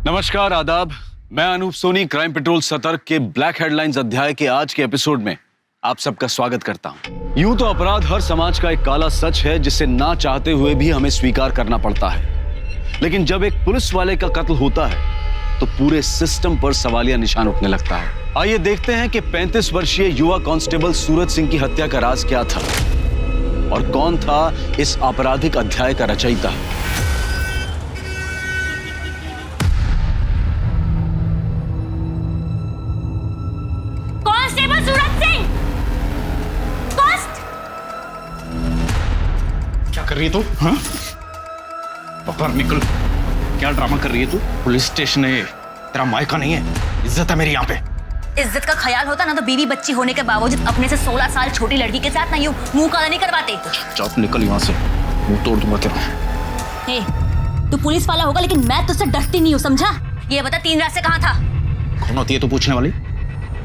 नमस्कार, आदाब। मैं अनूप सोनी क्राइम पेट्रोल सतर्क के ब्लैक हेडलाइंस अध्याय के आज के एपिसोड में आप सबका स्वागत करता हूं। यूं तो अपराध हर समाज का एक काला सच है जिसे ना चाहते हुए भी हमें स्वीकार करना पड़ता है, लेकिन जब एक पुलिस वाले का कत्ल होता है तो पूरे सिस्टम पर सवालिया निशान उठने लगता है। आइए देखते हैं कि 35 वर्षीय युवा कांस्टेबल सूरज सिंह की हत्या का राज क्या था और कौन था इस आपराधिक अध्याय का रचयिता। कांस्टेबल सूरज सिंह! क्या कर रही है तू? हाँ? बाहर निकल। क्या ड्रामा कर रही है तू? पुलिस स्टेशन है, तेरा मायका नहीं है। इज्जत है मेरी यहाँ पे। इज्जत का ख्याल होता ना तो बीवी बच्ची होने के बावजूद अपने से 16 साल छोटी लड़की के साथ ना यूं मुंह काला नहीं करवाते। चुप निकल यहाँ से, मुंह तोड़ दूंगा तेरा। हे, तू पुलिस वाला होगा लेकिन मैं तुझसे डरती नहीं हूँ, समझा? ये बता 3 रात से कहाँ था? कौन होती है तू पूछने वाली?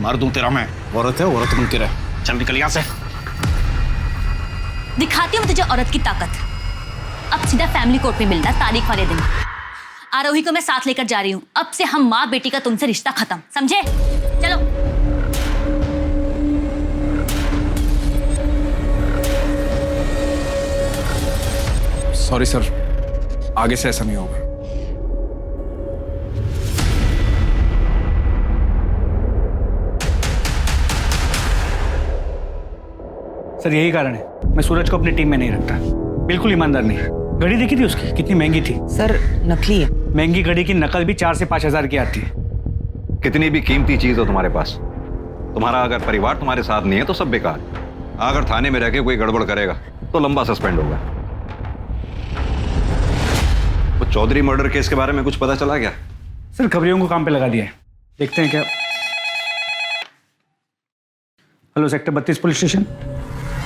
मार दूं तेरा मैं। औरत है, औरत बन के रह। चल निकल यहाँ से। दिखाती हूँ मैं तुझे औरत की ताकत। अब सीधा फैमिली कोर्ट में मिलना तारीख वाले दिन। आरोही को मैं साथ लेकर जा रही हूँ। अब से हम माँ बेटी का तुमसे रिश्ता खत्म, समझे? चलो। सॉरी सर, आगे से ऐसा नहीं होगा। सर यही कारण है मैं सूरज को अपनी टीम में नहीं रखता। बिल्कुल ईमानदार नहीं। घड़ी देखी थी उसकी, कितनी महंगी थी। सर नकली है। महंगी घड़ी की नकल भी 4 से 5 हजार की आती है। कितनी भी कीमती चीज हो तुम्हारे पास, तुम्हारा अगर परिवार तुम्हारे साथ नहीं है तो सब बेकार है। अगर थाने में रह के कोई गड़बड़ करेगा तो लंबा सस्पेंड होगा। वो चौधरी मर्डर केस के बारे में कुछ पता चला क्या? सर खबरियों को काम पे लगा दिया है, देखते हैं क्या। Hello, sector 32 police station.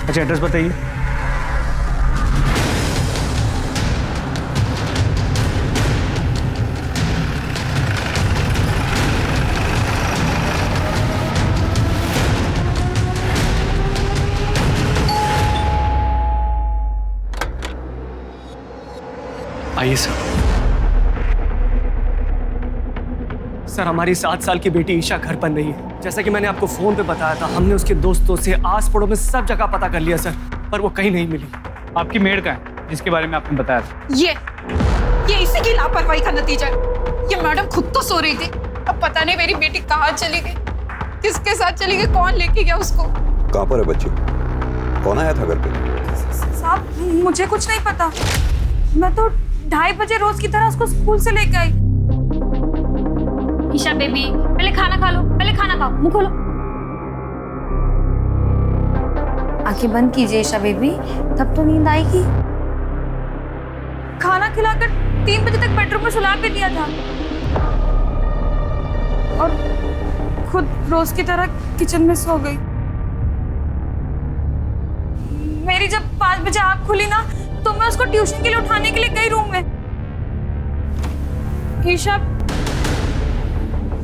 अच्छा, एड्रेस बताइए। आइए सर। सर हमारी 7 साल की बेटी ईशा घर बन रही है। जैसा कि मैंने आपको फोन पे बताया था, हमने उसके दोस्तों से आस पड़ोस में सब जगह पता कर लिया सर, पर वो कहीं नहीं मिली। आपकी मेड का है जिसके बारे में आपने बताया था? ये इसी की लापरवाही का नतीजा है। ये मैडम खुद तो सो रही थी, अब पता नहीं मेरी बेटी कहाँ चली गई, किसके साथ चली गई, कौन लेके गया उसको। कहाँ पर है बच्ची? कौन आया था घर पे? साहब मुझे कुछ नहीं पता। मैं तो 2:30 बजे रोज की तरह उसको स्कूल से लेके आई। ईशा बेबी, पहले खाना खा लो, पहले खाना खाओ, मुंह खोलो। आंखें बंद कीजिए ईशा बेबी, तब तो नींद आएगी। खाना खिलाकर 3 बजे तक बेडरूम में सुला के दिया था और खुद रोज की तरह किचन में सो गई। मेरी जब 5 बजे आँख खुली ना तो मैं उसको ट्यूशन के लिए उठाने के लिए गई रूम में। ईशा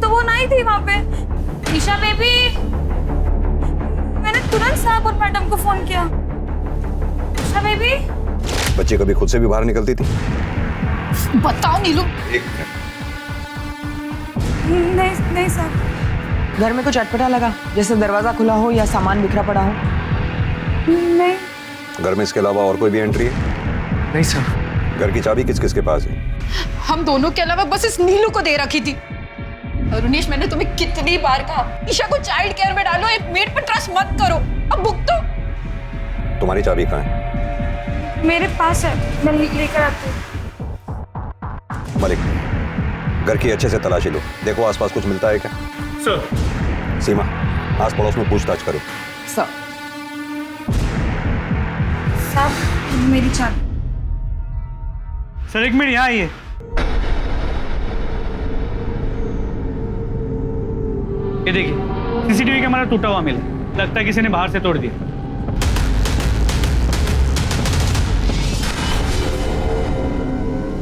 तो वो नहीं थी वहां पे। ईशा बेबी, मैंने तुरंत साहब और मैडम को फोन किया। ईशा बेबी। बच्ची कभी खुद से भी बाहर निकलती थी? बताओ नीलू। एक नहीं नहीं सर। घर में कुछ अटपटा लगा, जैसे दरवाजा खुला हो या सामान बिखरा पड़ा हो? नहीं। घर में इसके अलावा और कोई भी एंट्री है? नहीं सर। घर की चाबी किस किस के पास है? हम दोनों के अलावा बस इस नीलू को दे रखी थी। अरुणेश, मैंने तुम्हें कितनी बार कहा ईशा को चाइल्ड केयर में डालो, एक मेड पर ट्रस्ट मत करो। अब भुगतो। तुम्हारी चाबी कहाँ है? मेरे पास है, मैं लेकर आती हूँ। मलिक, घर की अच्छे से तलाशी लो, देखो आसपास कुछ मिलता है क्या। सर। सीमा, आस पड़ोस में पूछताछ करो। सर। साहब मेरी चाबी। सर 1 मिनट, यहाँ आइए। ये देखिए, सीसीटीवी कैमरा टूटा हुआ मिला, लगता है किसी ने बाहर से तोड़ दिया।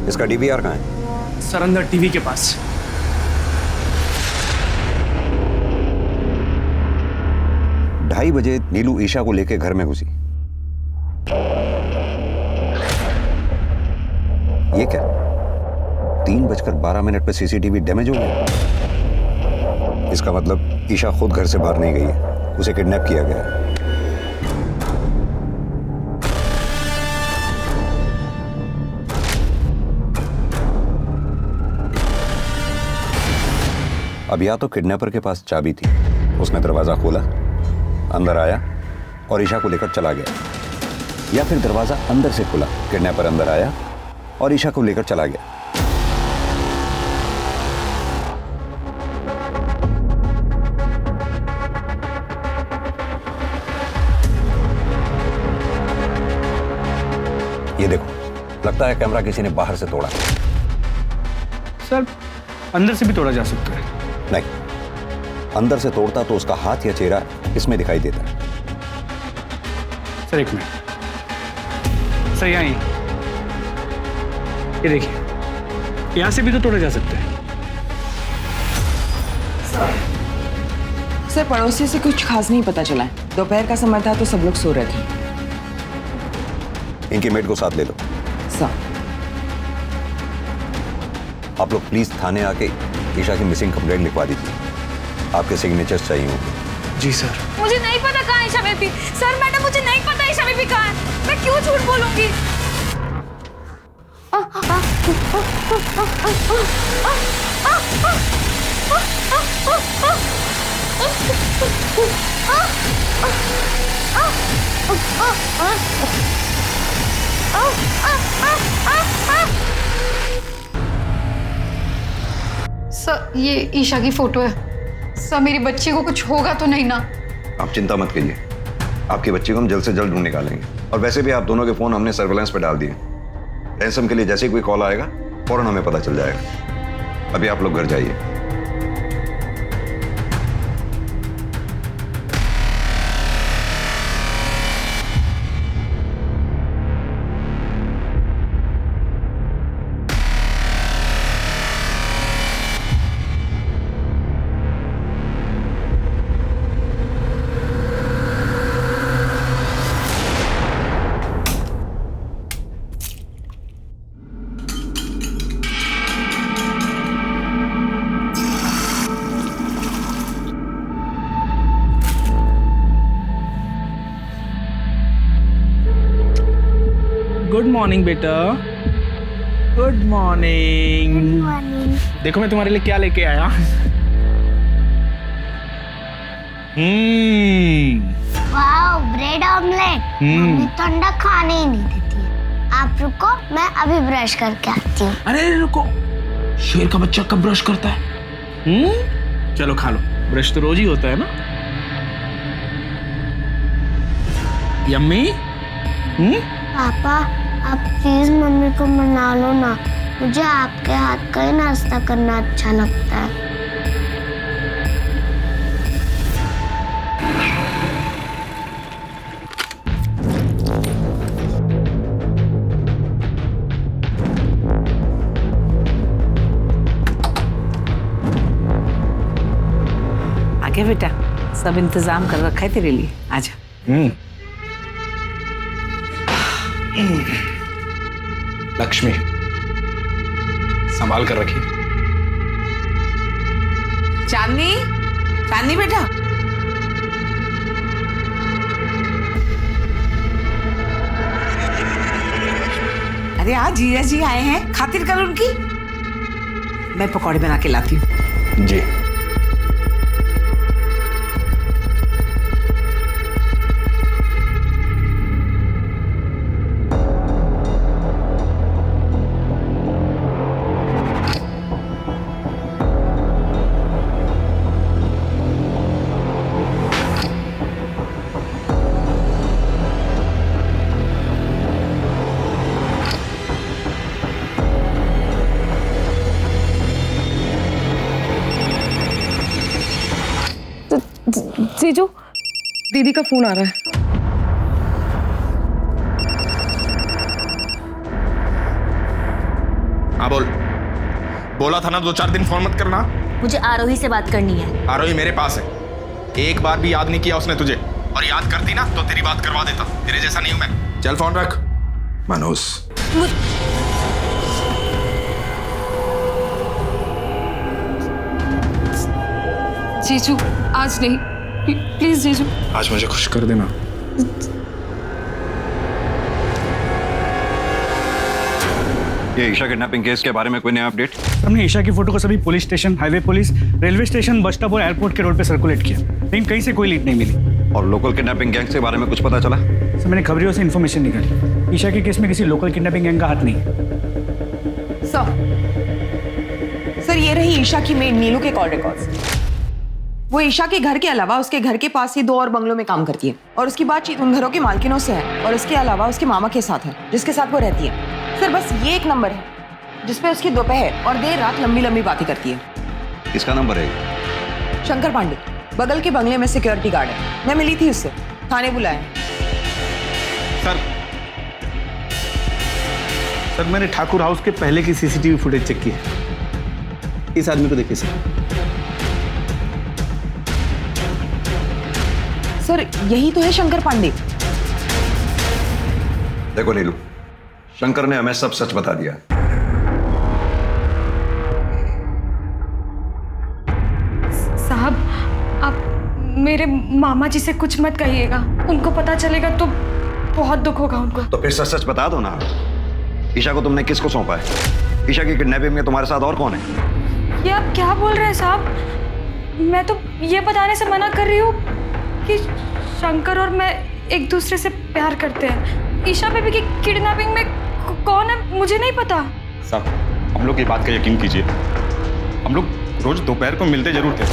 इसका डीवीआर कहाँ है? सर अंदर टीवी के पास। 2:30 बजे नीलू ईशा को लेके घर में घुसी। ये क्या? 3:12 पे सीसीटीवी डैमेज हो गया। इसका मतलब ईशा खुद घर से बाहर नहीं गई है, उसे किडनैप किया गया है। अब या तो किडनैपर के पास चाबी थी, उसने दरवाजा खोला, अंदर आया और ईशा को लेकर चला गया, या फिर दरवाजा अंदर से खुला, किडनैपर अंदर आया और ईशा को लेकर चला गया। ये देखो, लगता है कैमरा किसी ने बाहर से तोड़ा। सर अंदर से भी तोड़ा जा सकता है। नहीं, अंदर से तोड़ता तो उसका हाथ या चेहरा इसमें दिखाई देता। सर एक मिनट सर, यहाँ ये देखिए, यहाँ से भी तो तोड़ा जा सकता है। सर पड़ोसी से कुछ खास नहीं पता चला है। दोपहर का समय था तो सब लोग सो रहे थे। इनके मेड को साथ ले लो। सर आप लोग प्लीज थाने आके ईशा की मिसिंग कंप्लेंट लिखवा दीजिए। आपके सिग्नेचर्स चाहिए होंगे। जी सर। मुझे नहीं पता कहाँ है ईशा बेबी। सर मैडम मुझे नहीं पता ईशा बेबी कहाँ है। मैं क्यों झूठ बोलूंगी? सर ये ईशा की फोटो है। सर मेरी बच्ची को कुछ होगा तो नहीं ना? आप चिंता मत कीजिए, आपकी बच्ची को हम जल्द से जल्द ढूंढ निकालेंगे। और वैसे भी आप दोनों के फोन हमने सर्वेलेंस पे डाल दिए। रैंसम के लिए जैसे ही कोई कॉल आएगा फौरन हमें पता चल जाएगा। अभी आप लोग घर जाइए। गुड मॉर्निंग बेटा। Good morning. देखो मैं तुम्हारे लिए क्या लेके आया। Wow, bread omelette. मम्मी तो अंडा खाने ही नहीं देती है। आप रुको, मैं अभी ब्रश करके आती हूँ। अरे रुको, शेर का बच्चा कब ब्रश करता है? चलो खा लो, ब्रश तो रोज ही होता है ना। यम्मी। पापा आप प्लीज मम्मी को मना लो ना, मुझे आपके हाथ का ही नाश्ता करना अच्छा लगता है। आगे बेटा, सब इंतजाम कर रखा है तेरे लिए, आजा। लक्ष्मी संभाल कर रखिए। चांदनी, चांदनी बेटा। अरे आज जीजा जी आए हैं, खातिर कर उनकी। मैं पकौड़े बना के लाती हूँ। जी। जीजू, दीदी का फोन आ रहा है। हाँ बोल। बोला था ना 2-4 दिन फोन मत करना। मुझे आरोही से बात करनी है। आरोही मेरे पास है। एक बार भी याद नहीं किया उसने तुझे, और याद करती ना तो तेरी बात करवा देता। तेरे जैसा नहीं हूं मैं। चल फोन रख। मनोज। जीजू आज नहीं, प्लीज जीजू। आज मुझे खुश कर देना। ये ईशा किडनैपिंग केस के बारे में कोई नया अपडेट? हमने ईशा की फोटो को सभी police station, highway police, railway station, bus stop और एयरपोर्ट के रोड पे सर्कुलेट किया, लेकिन कहीं से कोई लीड नहीं मिली। और लोकल किडनैपिंग गैंग के बारे में कुछ पता चला? सर मैंने खबरियों से इन्फॉर्मेशन निकाली, ईशा के केस में किसी लोकल किडनैपिंग गैंग का हाथ नहीं। सर ये रही ईशा की मेड नीलू के कॉल रिकॉर्ड्स। वो ईशा के घर के अलावा उसके घर के पास ही 2 और बंगलों में काम करती है और उसकी बातचीत उन घरों के मालकिनों से है और उसके अलावा उसके मामा के साथ है जिसके साथ वो रहती है। सर बस ये एक नंबर है जिसपे उसकी दोपहर और देर रात लंबी लंबी बातें करती है। किसका नंबर है? शंकर पांडे, बगल के बंगले में सिक्योरिटी गार्ड है। मैं मिली थी उससे, थाने बुलाया। सर मैंने ठाकुर हाउस के पहले की सीसीटीवी फुटेज चेक की है। इस आदमी को देखिए सर यही तो है शंकर पांडे। देखो नीलू, शंकर ने हमें सब सच बता दिया। साहब आप मेरे मामा जी से कुछ मत कहिएगा, उनको पता चलेगा तो बहुत दुख होगा उनको। तो फिर सच सच बता दो ना। ईशा को तुमने किसको सौंपा है? ईशा की किडनैपिंग में तुम्हारे साथ और कौन है? ये आप क्या बोल रहे हैं साहब? मैं तो ये बताने से मना कर रही हूँ कि शंकर और मैं एक दूसरे से प्यार करते हैं। ईशा बेबी की किडनैपिंग में कौन है मुझे नहीं पता। साहब हम लोग की बात का यकीन कीजिए, हम लोग रोज दोपहर को मिलते जरूर थे।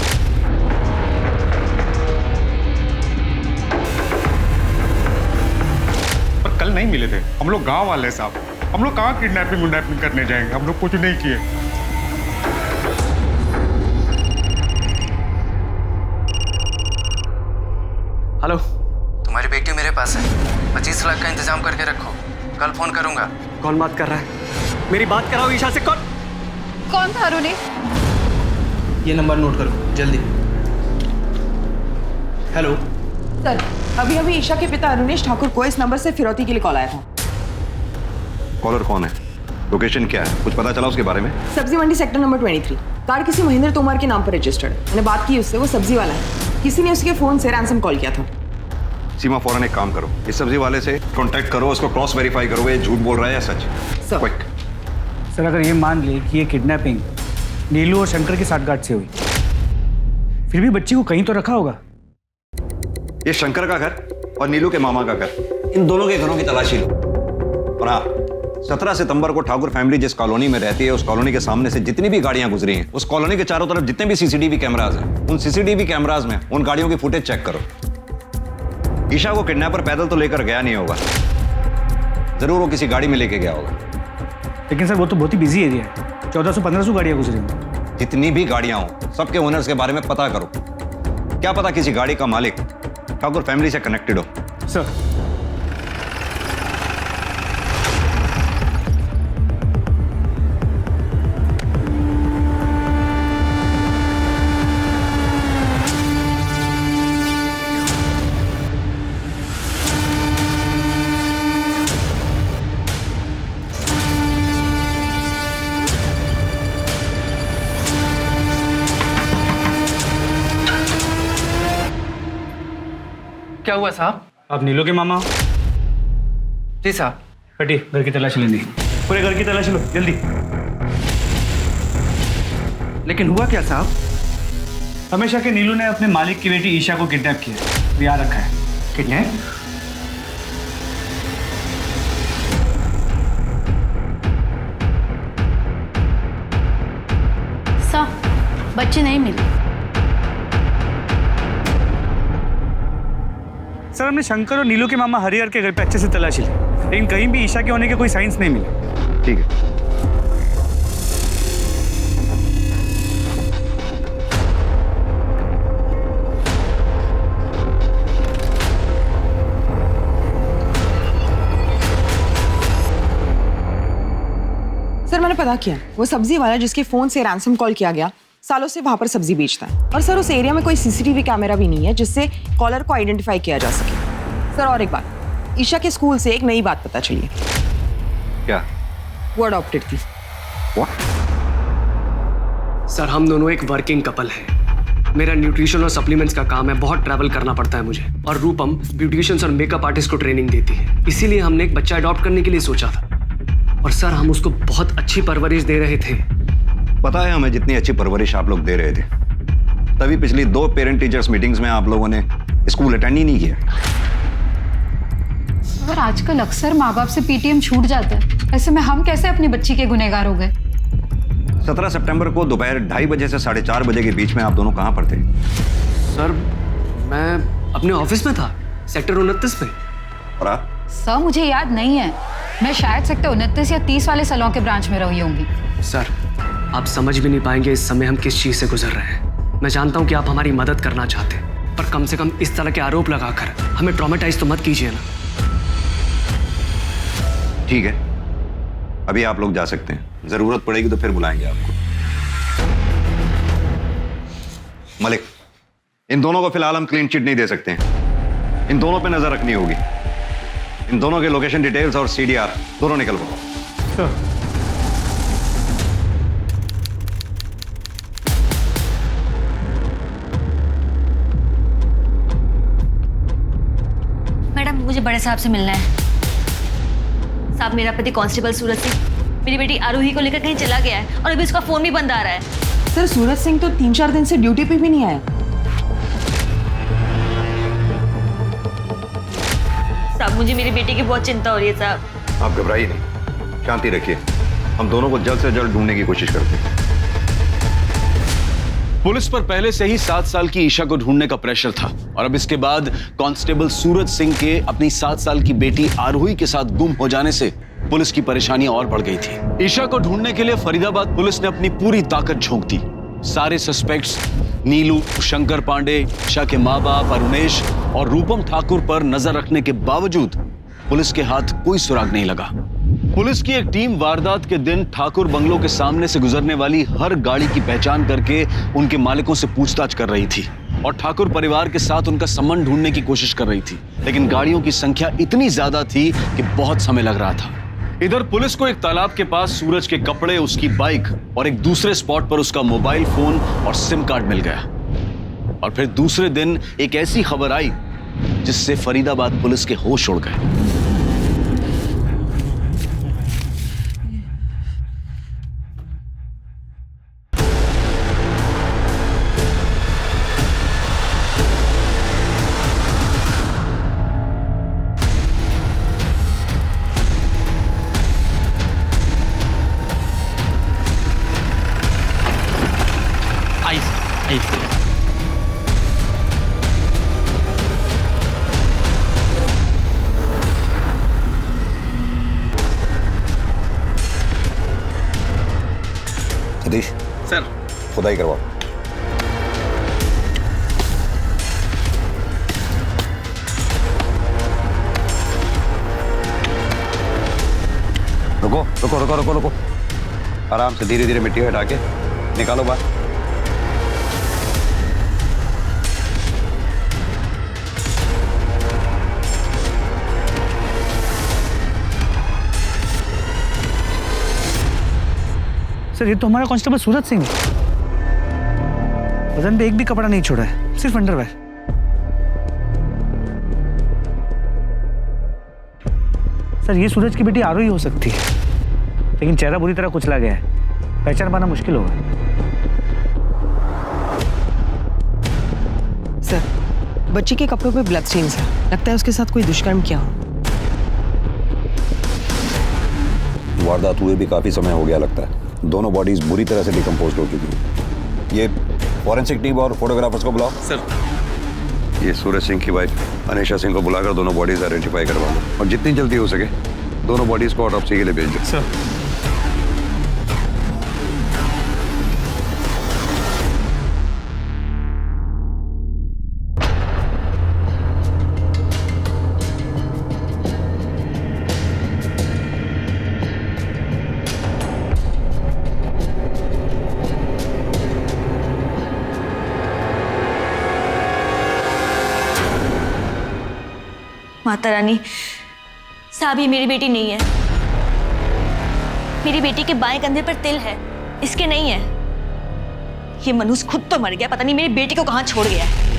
पर कल नहीं मिले थे। हम लोग गांव वाले साहब, हम लोग कहाँ किडनैपिंग करने जाएंगे? हम लोग कुछ नहीं किए। हेलो, तुम्हारी बेटी मेरे पास है, 25 लाख का इंतजाम करके रखो, कल फोन करूंगा। कौन बात कर रहा है? मेरी बात कराओ ईशा से। कौन था अरुणी? ये नंबर नोट करो जल्दी। हेलो सर अभी अभी ईशा के पिता अरुणेश ठाकुर को इस नंबर से फिरौती के लिए कॉल आया था। कॉलर कौन है? लोकेशन क्या है? कुछ पता चला उसके बारे में? सब्जी मंडी सेक्टर नंबर 23। कार किसी महेंद्र तोमर के नाम पर रजिस्टर्ड। मैंने बात की उससे, वो सब्जी वाला है। किसी ने उसके फोन से रैंसम कॉल किया था। सीमा फौरन एक काम करो, इस सब्जी वाले से कांटेक्ट करो, उसको क्रॉस वेरीफाई करो ये झूठ बोल रहा है या सच। क्विक। सर अगर ये मान ले कि ये किडनैपिंग नीलू और शंकर की साठगांठ से हुई, फिर भी बच्ची को कहीं तो रखा होगा। ये शंकर का घर और नीलू के मामा का घर, इन दोनों के घरों की तलाशी लो। और हाँ, 17 सितंबर को ठाकुर फैमिली जिस कॉलोनी में रहती है उस कॉलोनी के सामने से जितनी भी गाड़ियां गुजरी हैं, उस कॉलोनी के चारों तरफ जितने भी सीसीटीवी कैमरास हैं, उन सीसीटीवी कैमरास में उन गाड़ियों की फुटेज चेक करो। ईशा को किडनैपर पैदल तो लेकर गया नहीं होगा, जरूर वो किसी गाड़ी में लेके गया होगा। लेकिन सर वो तो बहुत ही बिजी एरिया है, 1400-1500 गाड़ियां गुजरी हैं। जितनी भी गाड़ियां हो सबके ओनर्स के बारे में पता करो। क्या पता किसी गाड़ी का मालिक ठाकुर फैमिली से कनेक्टेड हो। सर क्या हुआ साहब? आप नीलू के मामा? जी साहब। हटिए, घर की तलाशी लेनी, पूरे घर की तलाशी लो जल्दी। लेकिन हुआ क्या साहब? हमेशा के नीलू ने अपने मालिक की बेटी ईशा को किडनैप किया, याद रखा है। किडनैप? सर बच्ची नहीं मिली। सर हमने शंकर और नीलू के मामा हरिहर के घर पे अच्छे से तलाशी ली, लेकिन कहीं भी ईशा के होने के कोई साइंस नहीं मिले। ठीक है। सर मैंने पता किया, वो सब्जी वाला जिसके फोन से रैंसम कॉल किया गया सालों से वहां पर सब्जी बेचता है। और सर उस एरिया में कोई सीसीटीवी कैमरा भी नहीं है जिससे कॉलर को आइडेंटिफाई किया जा सके। सर और एक बात, ईशा के स्कूल से एक नई बात पता चली है। क्या? वो अडॉप्टेड थी। सर हम दोनों एक वर्किंग कपल हैं। मेरा न्यूट्रिशन और सप्लीमेंट्स का काम है, बहुत ट्रैवल करना पड़ता है मुझे। और रूपम ब्यूटिशियंस और मेकअप आर्टिस्ट को ट्रेनिंग देती है, इसीलिए हमने एक बच्चा अडॉप्ट करने के लिए सोचा था। और सर हम उसको बहुत अच्छी परवरिश दे रहे थे। पता है हमें जितनी अच्छी परवरिश आप लोग दे रहे थे, तभी पिछली 2 पेरेंट टीचर्स मीटिंग्स में आप लोगों ने स्कूल अटेंड ही नहीं किया। और आजकल अक्सर माँ बाप से पीटीएम छूट जाता है, ऐसे में हम कैसे अपनी बच्ची के गुनहगार हो गए? 17 सितंबर को दोपहर 2:30 बजे से 4:30 बजे के बीच में आप दोनों कहाँ पर थे? सर मैं अपने ऑफिस में था, सेक्टर 29 पे। और आप? सर मुझे याद नहीं है, मैं शायद सेक्टर 29 या 30 वाले सैलून के ब्रांच में रही होंगी। सर आप समझ भी नहीं पाएंगे इस समय हम किस चीज से गुजर रहे हैं। मैं जानता हूँ कि आप हमारी मदद करना चाहते हैं, पर कम से कम इस तरह के आरोप लगाकर हमें ट्रॉमेटाइज तो मत कीजिए ना। ठीक है, अभी आप लोग जा सकते हैं, जरूरत पड़ेगी तो फिर बुलाएंगे आपको। मलिक, इन दोनों को फिलहाल हम क्लीन चिट नहीं दे सकते हैं, इन दोनों पे नजर रखनी होगी। इन दोनों के लोकेशन डिटेल्स और सीडीआर दोनों निकलवाओ। मैडम मुझे बड़े साहब से मिलना है। साहब मेरा पति कांस्टेबल सूरज सिंह मेरी बेटी आरोही को लेकर कहीं चला गया है और अभी उसका फोन भी बंद आ रहा है। सर सूरज सिंह तो 3-4 दिन से ड्यूटी पे भी नहीं आया। साहब मुझे मेरी बेटी की बहुत चिंता हो रही है साहब। आप घबराइए नहीं, शांति रखिए, हम दोनों को जल्द से जल्द ढूंढने की कोशिश करते हैं। पुलिस पर पहले से ही 7 साल की ईशा को ढूंढने का प्रेशर था और अब इसके बाद कांस्टेबल सूरज सिंह के अपनी 7 साल की बेटी आरोही के साथ गुम हो जाने से पुलिस की परेशानियां और बढ़ गई थी। ईशा को ढूंढने के लिए फरीदाबाद पुलिस ने अपनी पूरी ताकत झोंक दी। सारे सस्पेक्ट्स नीलू, शंकर पांडे, ईशा के माँ बाप अरुणेश और रूपम ठाकुर पर नजर रखने के बावजूद पुलिस के हाथ कोई सुराग नहीं लगा। पुलिस की एक टीम वारदात के दिन ठाकुर बंगलों के सामने से गुजरने वाली हर गाड़ी की पहचान करके उनके मालिकों से पूछताछ कर रही थी और ठाकुर परिवार के साथ उनका संबंध ढूंढने की कोशिश कर रही थी, लेकिन गाड़ियों की संख्या इतनी ज्यादा थी कि बहुत समय लग रहा था। इधर पुलिस को एक तालाब के पास सूरज के कपड़े, उसकी बाइक और एक दूसरे स्पॉट पर उसका मोबाइल फोन और सिम कार्ड मिल गया। और फिर दूसरे दिन एक ऐसी खबर आई जिससे फरीदाबाद पुलिस के होश उड़ गए। सतीश सर खुदाई करवाओ। रुको रुको रुको रुको रुको, आराम से धीरे धीरे मिट्टी हटा के निकालो बाहर। सर ये तो हमारा कांस्टेबल सूरज सिंह है। बदन पे एक भी कपड़ा नहीं छोड़ा है, सिर्फ अंडरवेयर। सर ये सूरज की बेटी आरोही हो सकती है, लेकिन चेहरा बुरी तरह कुचला गया है, पहचान पाना मुश्किल होगा। सर बच्ची के कपड़ों पे ब्लड स्टेन्स है, लगता है उसके साथ कोई दुष्कर्म किया हो। वारदात हुए भी काफी समय हो गया लगता है, दोनों बॉडीज बुरी तरह से डिकम्पोज हो चुकी हैं। ये फॉरेंसिक टीम और फोटोग्राफर्स को बुलाओ। सर ये सूरज सिंह की वाइफ अनीशा सिंह को बुलाकर दोनों बॉडीज आइडेंटिफाई करवा लो और जितनी जल्दी हो सके दोनों बॉडीज को ऑटोप्सी के लिए भेज दो। सर माता रानी, साहब ये मेरी बेटी नहीं है। मेरी बेटी के बाएं कंधे पर तिल है, इसके नहीं है। ये मनुष्य खुद तो मर गया, पता नहीं मेरी बेटी को कहाँ छोड़ गया है।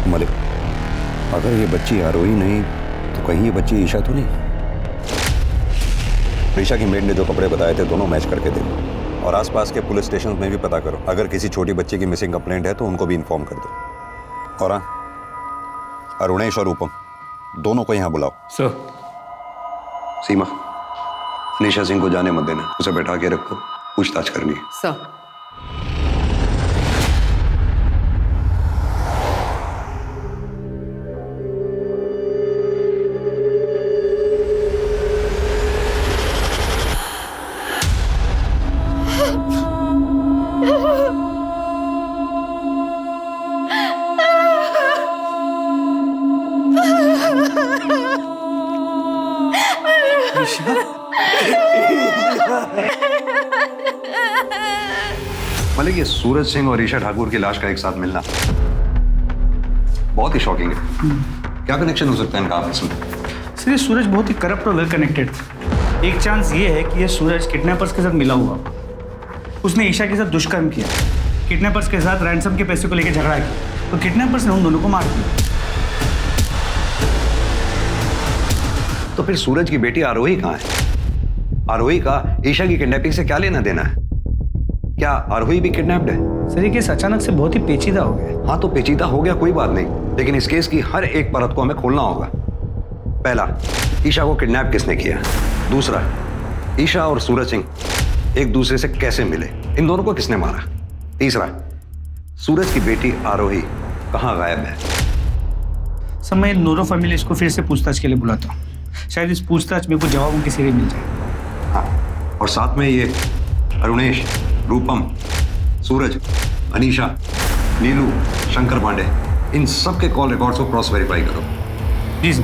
मलिक, अगर ये बच्ची आरोही नहीं तो कहीं ये बच्ची ईशा तो नहीं? ईशा की मेड ने जो कपड़े बताए थे दोनों मैच करके देखो और आसपास के पुलिस स्टेशन में भी पता करो। अगर किसी छोटी बच्ची की मिसिंग कंप्लेंट है तो उनको भी इन्फॉर्म कर दो। और हाँ, अरुणेश और रूपम दोनों को यहाँ बुलाओ। सर। सीमा, अनीशा सिंह को जाने मत देना, उसे बैठा के रखो, पूछताछ करनी है। सर। मलिक, ये सूरज सिंह और ईशा ठाकुर की लाश का एक साथ मिलना बहुत ही शॉकिंग है। क्या कनेक्शन हो सकता है इनका आपस में? सर, ये सूरज बहुत ही करप्ट और वेल कनेक्टेड था। एक चांस ये है कि ये सूरज किडनैपर्स के साथ मिला हुआ, उसने ईशा के साथ दुष्कर्म किया, किडनैपर्स के साथ रैंसम के पैसे को लेकर झगड़ा किया, तो किडनैपर्स ने उन दोनों को मार दिया। तो फिर सूरज की बेटी आरोही कहाँ है? आरोही का ईशा की किडनैपिंग से क्या लेना देना है? क्या आरोही भी किडनैप्ड है? सर, ये केस अचानक से बहुत ही पेचीदा हो गया। हाँ, तो पेचीदा हो गया, कोई बात नहीं, लेकिन इस केस की हर एक परत को हमें खोलना होगा। पहला, ईशा को किडनैप किसने किया? दूसरा, ईशा और सूरज सिंह एक दूसरे से कैसे मिले, इन दोनों को किसने मारा? तीसरा, सूरज की बेटी आरोही कहाँ गायब है? सर, मैं नूरो फैमिली इसको फिर से पूछताछ के लिए बुलाता हूँ, शायद इस पूछताछ में कुछ जवाब उनके सिरे मिल जाए। हाँ, और साथ में ये अरुणेश, रूपम, सूरज, अनीशा, नीलू, शंकर पांडे, इन सब के कॉल रिकॉर्ड्स को क्रॉस वेरीफाई करो। जी सर।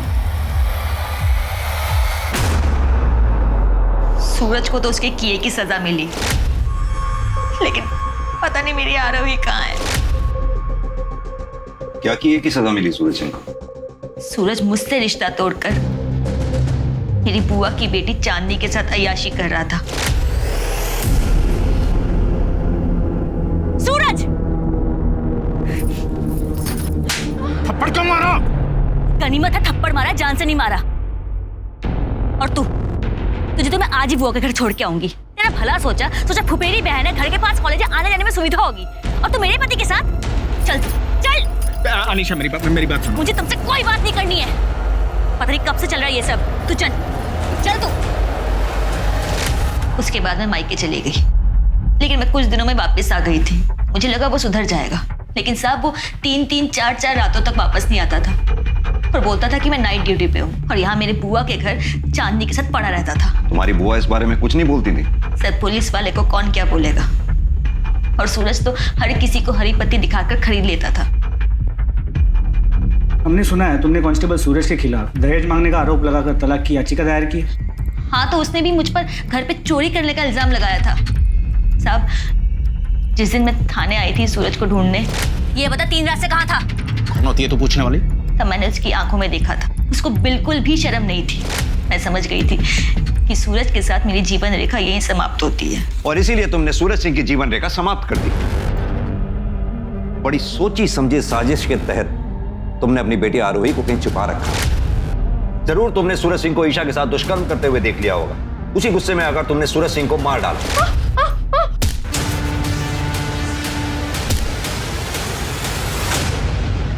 सूरज को तो उसके किए की सजा मिली, लेकिन पता नहीं मेरी आरोही कहाँ है। क्या किए की सजा मिली सूरज सिंह को? सूरज मुझसे रिश्ता तोड़कर मेरी बुआ की बेटी चांदनी के साथ अय्याशी कर रहा था। सूरज! थप्पड़ क्यों मारा? गनीमत है थप्पड़ मारा, जान से नहीं मारा। और तुझे तो मैं आज ही बुआ के घर छोड़ के आऊंगी। तेरा भला सोचा फुफेरी बहन है, घर के पास कॉलेज है, आने जाने में सुविधा होगी, और तू मेरे पति के साथ चल चल। अनीशा, मेरी बात सुनो। मुझे तुमसे कोई बात नहीं करनी है। पता नहीं कब से चल रहा है ये सब। तू चल चल तू। उसके बाद मैं मायके चली गई, लेकिन मैं कुछ दिनों में वापस आ गई थी। मुझे लगा वो सुधर जाएगा, लेकिन साहब वो 3-3, 4-4 रातों तक वापस नहीं आता था और बोलता था कि मैं नाइट ड्यूटी पे हूँ, और यहाँ मेरे बुआ के घर चांदनी के साथ पड़ा रहता था। तुम्हारी बुआ इस बारे में कुछ नहीं बोलती थी? सर, पुलिस वाले को कौन क्या बोलेगा, और सूरज तो हर किसी को हरी पत्ती दिखाकर खरीद लेता था। हमने सुना है तुमने कांस्टेबल सूरज के खिलाफ दहेज मांगने का आरोप लगाकर तलाक की याचिका दायर की। हाँ, तो उसने भी मुझ पर घर पे चोरी करने का इल्जाम लगाया था। साहब, जिस दिन मैं थाने आई थी सूरज को ढूंढने, ये बता 3 रात से कहाँ था? कौन होती है तू पूछने वाली? तब मैंने उसकी आंखों में देखा था, उसको बिल्कुल भी शर्म नहीं थी। मैं समझ गई थी कि सूरज के साथ मेरी जीवन रेखा यहीं समाप्त होती है, और इसीलिए तुमने सूरज सिंह की जीवन रेखा समाप्त कर दी। बड़ी सोची समझी साजिश के तहत तुमने अपनी बेटी आरोही को कहीं छुपा रखा। जरूर तुमने सूरज सिंह को ईशा के साथ दुष्कर्म करते हुए देख लिया होगा। उसी गुस्से में अगर तुमने सूरज सिंह को मार डाला।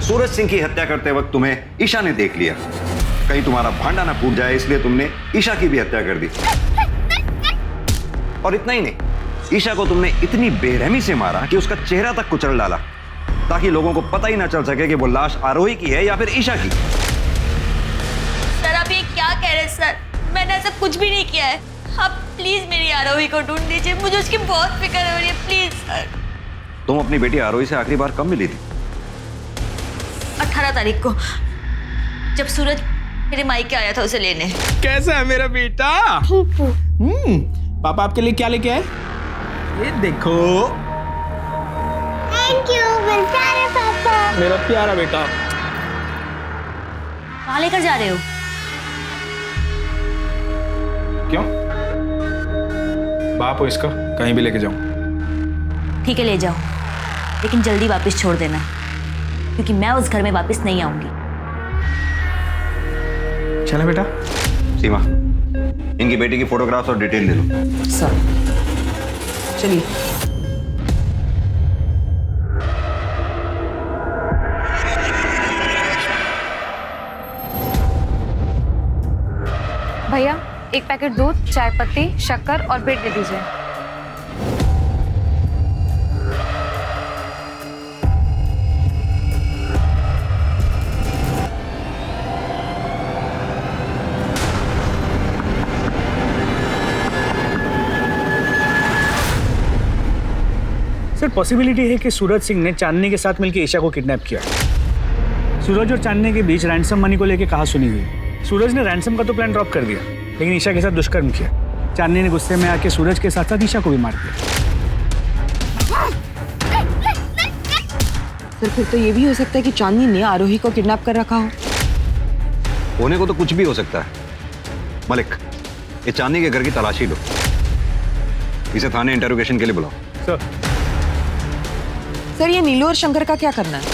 सूरज सिंह की हत्या करते वक्त तुम्हें ईशा ने देख लिया, कहीं तुम्हारा भांडा ना फूट जाए, इसलिए तुमने ईशा की भी हत्या कर दी। और इतना ही नहीं, ईशा को तुमने इतनी बेरहमी से मारा कि उसका चेहरा तक कुचल डाला, ताकि लोगों को पता ही ना चल सके कि वो लाश आरोही की है या फिर ईशा की। सर, आप ये क्या कह रहे हैं सर? मैंने ऐसा कुछ भी नहीं किया है। आप प्लीज मेरी आरोही को ढूंढ दीजिए, मुझे उसकी बहुत फिक्र हो रही है, प्लीज सर। तुम अपनी बेटी आरोही से आखिरी बार कब मिली थी? 18 तारीख को, जब सूरज मेरे मायके आया था उसे लेने। कैसा है मेरा बेटा? पापा आपके लिए क्या लेके आए? ये देखो। थैंक यू मेरे प्यारे पापा। मेरा प्यारा बेटा। कहाँ लेकर जा रहे हो? बाप हो इसका, कहीं भी लेके जाऊं। ठीक है ले जाओ, लेकिन जल्दी वापस छोड़ देना, क्योंकि मैं उस घर में वापस नहीं आऊंगी। चले बेटा। सीमा, इनकी बेटी की फोटोग्राफ्स और डिटेल ले लो। सर चलिए। भैया एक पैकेट दूध, चाय पत्ती, शक्कर और ब्रेड दे दीजिए। सर पॉसिबिलिटी है कि सूरज सिंह ने चांदनी के साथ मिलकर ईशा को किडनैप किया। सूरज और चांदनी के बीच रैंसम मनी को लेकर कहा सुनी हुई। सूरज ने रैंसम का तो प्लान ड्रॉप कर दिया, लेकिन ईशा के साथ दुष्कर्म किया। चांदनी ने गुस्से में आके सूरज के साथ साथ ईशा को भी मार दिया। सर फिर तो ये भी हो सकता है कि चांदनी ने आरोही को किडनैप कर रखा हो। होने को तो कुछ भी हो सकता है। मलिक, ये चांदनी के घर की तलाशी लो, इसे थाने इंटरोगेशन के लिए बुलाओ। सर ये नीलू और शंकर का क्या करना है?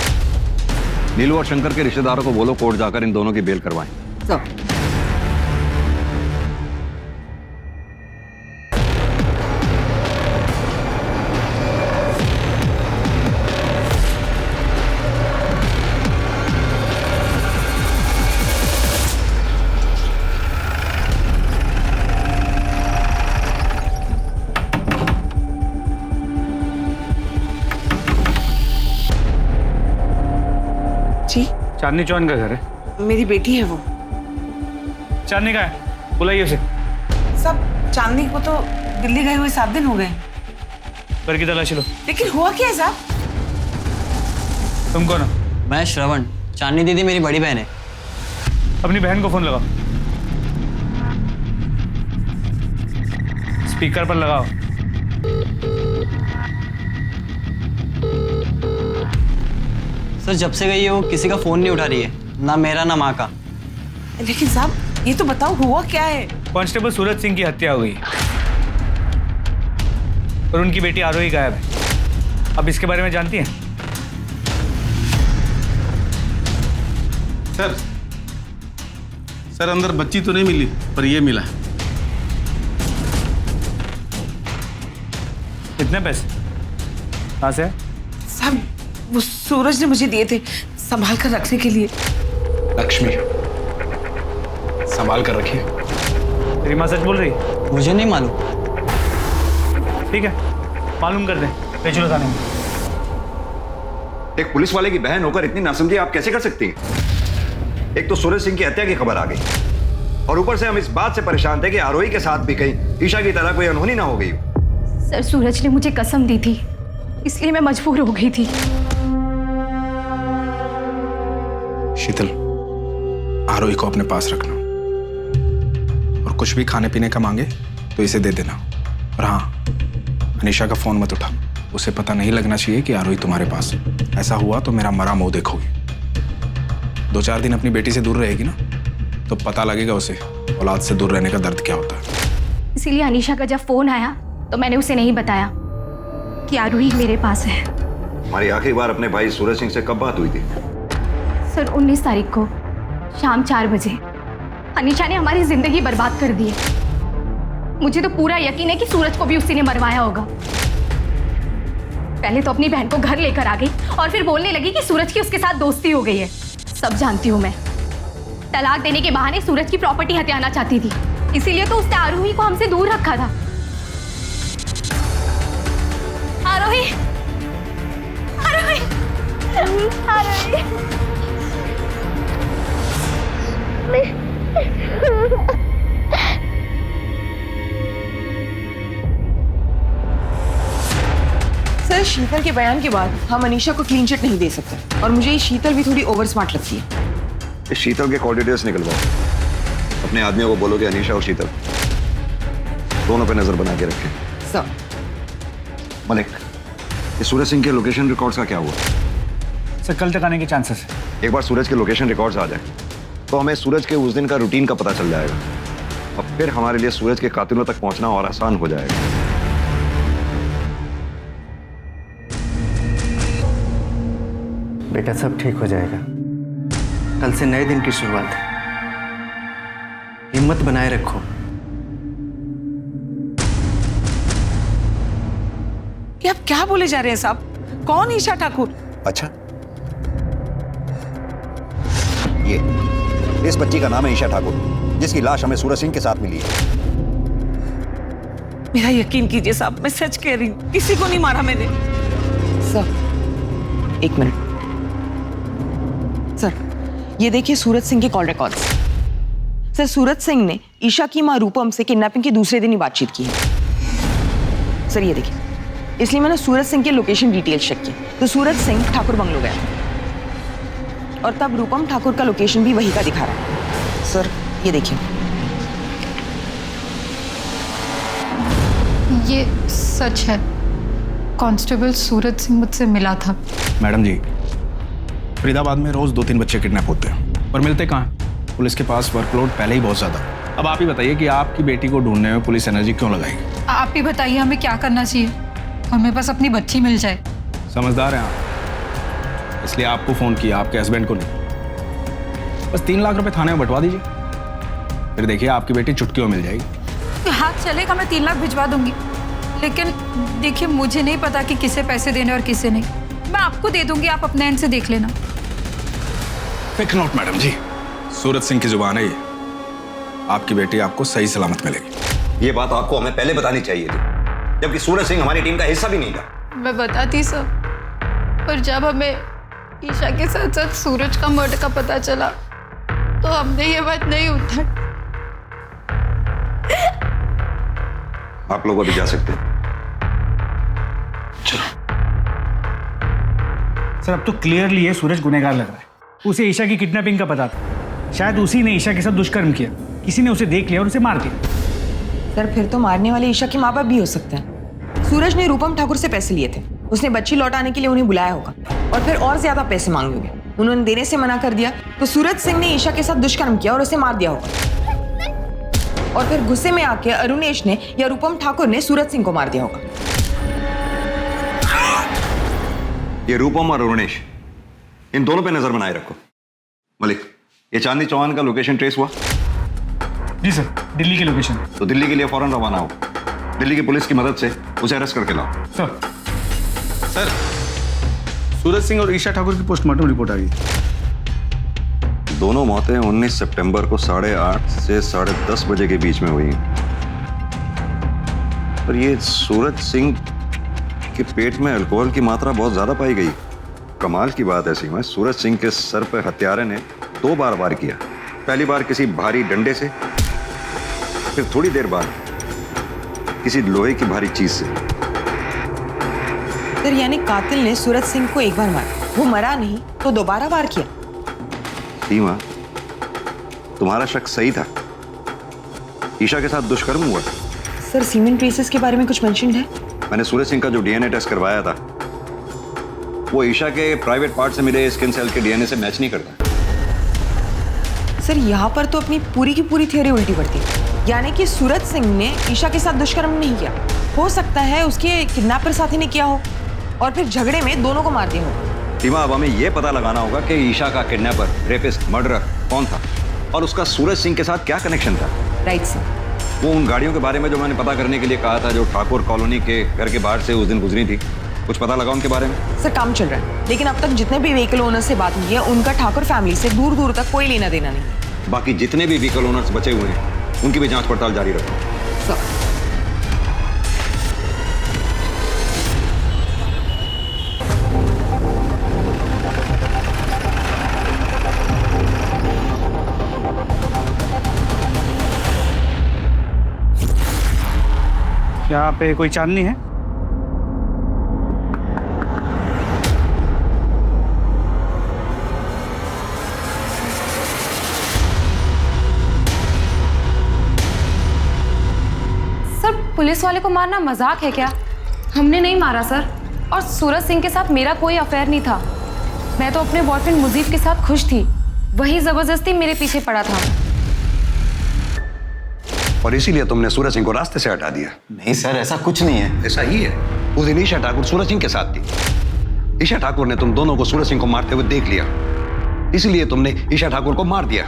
नीलू और शंकर के रिश्तेदारों को बोलो कोर्ट जाकर इन दोनों की बेल करवाएं। सर जी चांदनी चौहान का घर है। मेरी बेटी है वो। चांदनी का है, बुलाइए उसे। सब चांदनी को तो दिल्ली गए हुए 7 दिन हो गए। घर की तलाशी लो। लेकिन हुआ क्या है साहब? तुम कौन हो? मैं श्रवण, चांदनी दीदी मेरी बड़ी बहन है। अपनी बहन को फोन लगाओ। स्पीकर पर लगाओ। सर जब से गई है वो किसी का फोन नहीं उठा रही है, ना मेरा ना माँ का। लेकिन साहब ये तो बताओ हुआ क्या है? कांस्टेबल सूरज सिंह की हत्या हो गई और उनकी बेटी आरोही गायब है। अब इसके बारे में जानती हैं? सर अंदर बच्ची तो नहीं मिली, पर ये मिला। कितने पैसे? कहाँ से? साहब वो सूरज ने मुझे दिए थे संभाल कर रखने के लिए। लक्ष्मी, संभाल कर रखिए। तेरी माँ सच बोल रही? मुझे नहीं मालूम। ठीक है, मालूम कर दे। ले चलो थाने में। एक पुलिस वाले की बहन होकर इतनी नासमझी आप कैसे कर सकती हैं? एक तो सूरज सिंह की हत्या की खबर आ गई और ऊपर से हम इस बात से परेशान थे कि आरोही के साथ भी कहीं ईशा की तरह कोई अनहोनी ना हो गई। सर सूरज ने मुझे कसम दी थी, इसलिए मैं मजबूर हो गई थी। शीतल, आरोही को अपने पास रखना और कुछ भी खाने पीने का मांगे तो इसे दे देना। और हाँ, अनीशा का फोन मत उठा, उसे पता नहीं लगना चाहिए कि आरोही तुम्हारे पास है। ऐसा हुआ तो मेरा मरा मुंह देखोगी। 2-4 दिन अपनी बेटी से दूर रहेगी ना, तो पता लगेगा उसे औलाद से दूर रहने का दर्द क्या होता है। इसीलिए अनीशा का जब फोन आया तो मैंने उसे नहीं बताया कि आरोही मेरे पास है। हमारी आखिरी बार अपने भाई सूरज सिंह से कब बात हुई थी? सर 19 तारीख को शाम 4 बजे। अनीशा ने हमारी जिंदगी बर्बाद कर दी है। मुझे तो पूरा यकीन है कि सूरज को भी उसी ने मरवाया होगा। पहले तो अपनी बहन को घर लेकर आ गई और फिर बोलने लगी कि सूरज की उसके साथ दोस्ती हो गई है। सब जानती हूँ मैं। तलाक देने के बहाने सूरज की प्रॉपर्टी हथियाना चाहती थी, इसीलिए तो उसने आरोही को हमसे दूर रखा था। आरोही, आरोही, आरोही। सर शीतल के बयान के बाद हम अनीशा को क्लीन चिट नहीं दे सकते और मुझे ये शीतल भी थोड़ी ओवर स्मार्ट लगती है। इस शीतल के कॉल डिटेल्स निकलवाओ। अपने आदमियों को बोलो कि अनीशा और शीतल दोनों पे नजर बना के रखें। सर मलिक, ये सूरज सिंह के लोकेशन रिकॉर्ड्स का क्या हुआ? सर कल तक आने के चांसेस है। एक बार सूरज के लोकेशन रिकॉर्ड्स आ जाए तो हमें सूरज के उस दिन का रूटीन का पता चल जाएगा। अब फिर हमारे लिए सूरज के कातिलों तक पहुंचना और आसान हो जाएगा। बेटा सब ठीक हो जाएगा। कल से नए दिन की शुरुआत है। हिम्मत बनाए रखो। ये आप क्या बोले जा रहे हैं साहब? कौन ईशा ठाकुर? अच्छा, ये इस बच्ची का नाम है ईशा ठाकुर, जिसकी लाश हमें सूरज सिंह के साथ मिली है। मेरा यकीन कीजिए साहब, मैं सच कह रही हूँ, किसी को नहीं मारा मैंने। सर एक मिनट सर, ये देखिए सूरज सिंह के call records. Sir Suraj Singh ने ईशा की मां रूपम से किडनैपिंग के दूसरे दिन ही बातचीत की है। सर ये देखिए, इसलिए मैंने सूरज सिंह के लोकेशन डिटेल्स चेक की तो सूरज सिंह ठाकुर बंगलो गया था और तब रूपम ठाकुर का लोकेशन भी वही का दिखा रहा है। सर ये देखिए, ये सच है। कांस्टेबल सूरज सिंह मुझसे मिला था। मैडम जी, फरीदाबाद में रोज 2-3 बच्चे किडनैप होते हैं, पर मिलते कहाँ हैं? पुलिस के पास वर्कलोड पहले ही बहुत ज्यादा। अब आप ही बताइए कि आपकी बेटी को ढूंढने में पुलिस एनर्जी क्यों लगाएगी? आप ही बताइए हमें क्या करना चाहिए? हमें बस अपनी बच्ची मिल जाए। समझदार हैं आप, इसलिए आपको फोन किया, आपके हस्बैंड को नहीं। बस 3 लाख रुपए थाने में बंटवा दीजिए, फिर देखिए आपकी बेटी चुटकियों मिल जाएगी। हाथ चलेगा, मैं 3 लाख भिजवा दूंगी, लेकिन देखिए मुझे नहीं पता कि किसे पैसे देने और किसे नहीं। मैं आपको दे दूंगी, आप अपने एंड से देख लेना। फिक्र नोट मैडम जी, सूरज सिंह की जुबान है ये। आपकी बेटी आपको सही सलामत मिलेगी। ये बात आपको हमें पहले बतानी चाहिए थी, जबकि सूरज सिंह हमारी टीम का हिस्सा भी नहीं था। मैं बताती सब, पर जब हमें ईशा के साथ साथ सूरज का मर्डर का पता चला तो हमने ये बात नहीं उठाई। आप लोग अभी जा सकते हैं। सर अब तो क्लियरली ये सूरज गुनहगार लग रहा है। उसे ईशा की किडनैपिंग का पता था, शायद उसी ने ईशा के साथ दुष्कर्म किया, किसी ने उसे देख लिया और उसे मार दिया। सर फिर तो मारने वाले ईशा के माँ बाप भी हो सकते हैं। सूरज ने रूपम ठाकुर से पैसे लिए थे, उसने बच्ची लौटाने के लिए उन्हें बुलाया होगा और फिर और ज्यादा पैसे मांगे होंगे। उन्होंने देने से मना कर दिया तो सूरज सिंह ने ईशा के साथ दुष्कर्म किया और उसे मार दिया होगा और फिर गुस्से में आके अरुणेश ने या रूपम ठाकुर ने सूरज सिंह को मार दिया होगा। ये रूपम और अरुणेश, इन दोनों पे नजर बनाए रखो। मलिक, ये चांदनी चौहान का लोकेशन ट्रेस हुआ? जी सर, दिल्ली की लोकेशन। तो दिल्ली के लिए फौरन रवाना हो। दिल्ली की पुलिस की मदद से उसे अरेस्ट करके लाओ। सर, सूरज सिंह और ईशा ठाकुर की पोस्टमार्टम रिपोर्ट आ गई। दोनों मौतें 19 सितंबर को 8:30 से 10:30 बजे के बीच में हुई। पर ये सूरज सिंह के पेट में अल्कोहल की मात्रा बहुत ज्यादा पाई गई। कमाल की बात है सीमा, सूरज सिंह के सर पर हत्यारे ने 2 बार वार किया। पहली बार किसी भारी डंडे से, फिर थोड़ी देर बाद किसी लोहे की भारी चीज से। सर यानी कातिल ने सूरज सिंह को एक बार मारा, वो मरा नहीं तो दोबारा वार किया। सीमा, तुम्हारा शक सही था, ईशा के साथ दुष्कर्म हुआ। सर सीमेंट ट्रेसेस के बारे में कुछ मेंशन है? मैंने सूरज सिंह का जो डीएनए टेस्ट करवाया था वो ईशा के प्राइवेट पार्ट से मिले स्किन सेल के डीएनए से मैच नहीं करता। सर यहाँ पर तो अपनी पूरी की पूरी थ्योरी उल्टी पड़ती है, यानी कि सूरज सिंह ने ईशा के साथ दुष्कर्म नहीं किया, हो सकता है उसके किडनैपर साथी ने किया हो और फिर झगड़े में दोनों को मार दिया हो। सीमा, अब हमें यह पता लगाना होगा कि ईशा का किडनैपर, रेपिस्ट, मर्डरर कौन था और उसका सूरज सिंह के साथ क्या कनेक्शन था। Right sir. वो उन गाड़ियों के बारे में जो मैंने पता करने के लिए कहा था, जो ठाकुर कॉलोनी के घर के बाहर से उस दिन गुजरी थी, कुछ पता लगा उनके बारे में? सर काम चल रहा है, लेकिन अब तक जितने भी व्हीकल ओनर से बात हुई है उनका ठाकुर फैमिली से दूर दूर तक कोई लेना देना नहीं। बाकी जितने भी व्हीकल ओनर्स बचे हुए हैं उनकी भी जांच पड़ताल जारी रखो। सर यहाँ पे कोई चांदनी है? सर पुलिस वाले को मारना मजाक है क्या? हमने नहीं मारा सर, और सूरज सिंह के साथ मेरा कोई अफेयर नहीं था। मैं तो अपने बॉयफ्रेंड मुजीब के साथ खुश थी, वही जबरदस्ती मेरे पीछे पड़ा था। और इसीलिए तुमने सूरज सिंह को रास्ते से हटा दिया? नहीं सर, ऐसा कुछ नहीं है। ऐसा ही है। उस दिन ईशा ठाकुर सूरज सिंह के साथ थी। ईशा ठाकुर ने तुम दोनों को सूरज सिंह को मारते हुए देख लिया, इसलिए तुमने ईशा ठाकुर को मार दिया।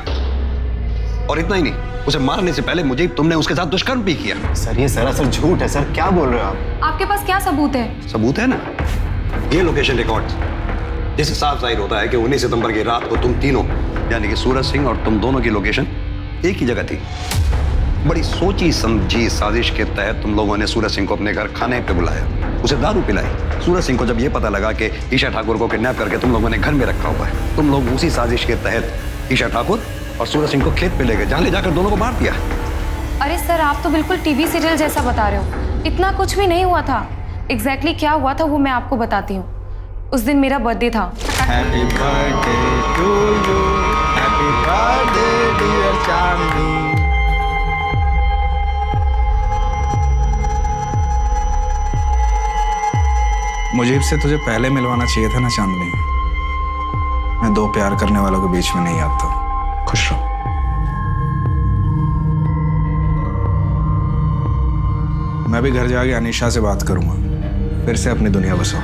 और इतना ही नहीं, उसे मारने से पहले मुझे तुमने उसके साथ दुष्कर्म भी किया। सर ये सरासर झूठ है सर, क्या बोल रहे हो आप? आपके पास क्या सबूत है? सबूत है ना, ये लोकेशन रिकॉर्ड, जिससे साफ जाहिर होता है कि 19 सितंबर की रात को तुम तीनों यानी कि सूरज सिंह और तुम दोनों की लोकेशन एक ही जगह थी। बड़ी सोची समझी साजिश के तहत तुम लोगों ने सूरज सिंह को अपने घर खाने पे बुलाया, उसे दारू पिलाई। सूरज सिंह को जब ये पता लगा कि ईशा ठाकुर को किडनैप करके तुम लोगों ने घर में रखा हुआ है, तुम लोग उसी साजिश के तहत ईशा ठाकुर और सूरज सिंह को खेत पे ले गए, जहां ले जाकर दोनों को मार दिया। अरे सर आप तो बिल्कुल टीवी सीरियल जैसा बता रहे हो, इतना कुछ भी नहीं हुआ था। एग्जैक्टली क्या हुआ था वो मैं आपको बताती हूँ। उस दिन मेरा बर्थडे था। Happy birthday to you, happy birthday dear Chandni. मुझे से तुझे पहले मिलवाना चाहिए था ना चांदनी। मैं दो प्यार करने वालों के बीच में नहीं आता। खुश रहो। मैं भी घर जाके अनीशा से बात करूंगा, फिर से अपनी दुनिया बसाओ।